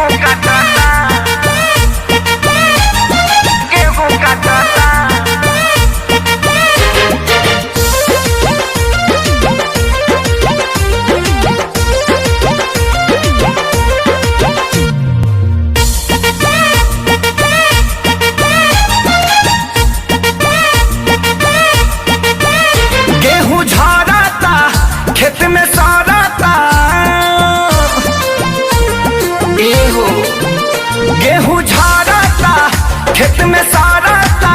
गेहूं काटता, गेहूं काटता। गेहूं झाड़ता खेत में सारता, एहो गेहूं झाड़ता खेत में सारता।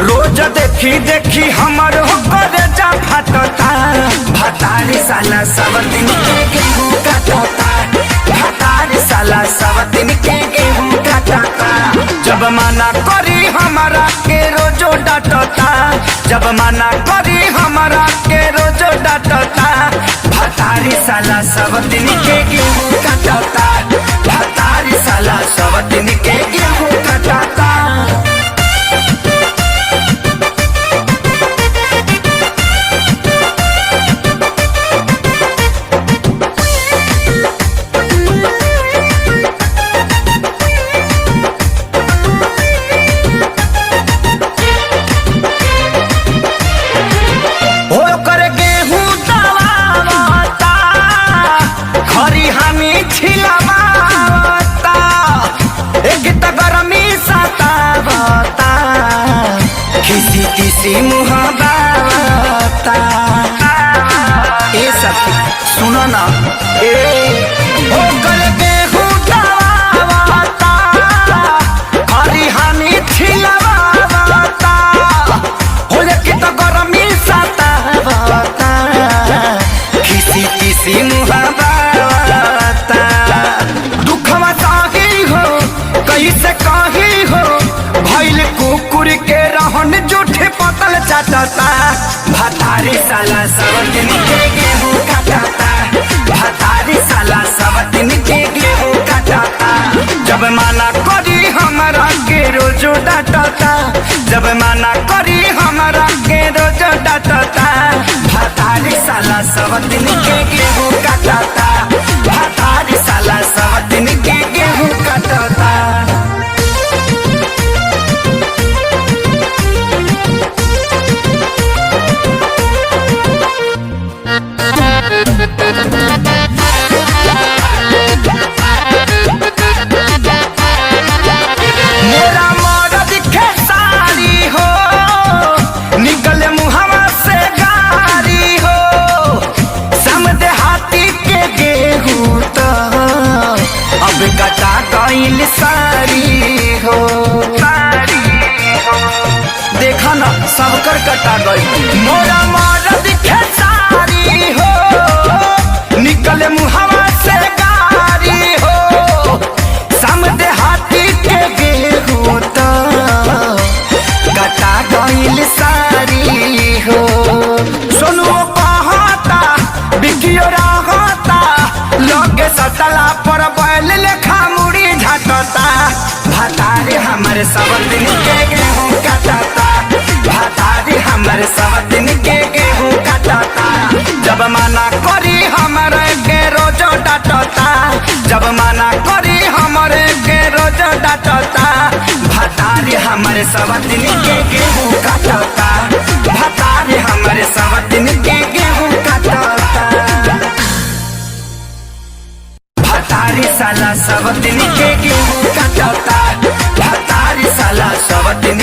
रोज देखी देखी हमर कलेजा फटता। भतारी साला सब दिन के गेहूं काटता, भतारी साला सब दिन के गेहूं काटता। जब मना करी हमारा के रोजो डांटता, जब मना करी हमारा के रोजो डांटता। भतारी साला सब दिन के गेहूं काटता, भतारी साला सब दिन के गेहूं काटता। किसी किसी मुहावता ए सखी सुनो ना ए हो कर गेहूं दवावता, हरी हानि छिलवावता। हो कि तो गरमी सतावता, किसी किसी मुहावता। दुखवा साही हो कैसे कही हो, भइल कुकुर के रहन जूठे पतल चाटता। भतारी साला सब दिन के गेहूं काटता, भतारी साला सब दिन के गेहूं काटता। जब मना करी हमारा के रोजो डांटता, जब मना करी हमारा के रोजो डांटता। भतारी साला सब दिन के गेहूं काटता, भतारी साला सब दिन के गेहूं काटता। मेरा मर्द खेसारी हो, निकले मुहवा से गारी हो। समझे हाथी के गेहूं तो अब कटा गइल सारी हो, देखा ना सबकर कटा गई। मोरा मर्द खेसारी हो, निकले मुहवा से गारी हो। समझे हाथी के गेहूं तो कटा गइल सारी हो। सुनो कहता बिकियो रहता, लगे सतला पर बैल लेखा मुड़ी झटता। भतारी हमारे सब दिन के गेहूं काटता, भतारी हमारे सब दिन के गेहूं काटता। जब मना करी हमारे के रोजो डांटता, जब मना करी हमारे के रोजो डांटता। भतारी हमारे सब दिन के गेहूं काटता, भतारी हमारे सब दिन के गेहूं काटता। भतारी साला सब दिन के गेहूं काटता, भतारी साला सब दिन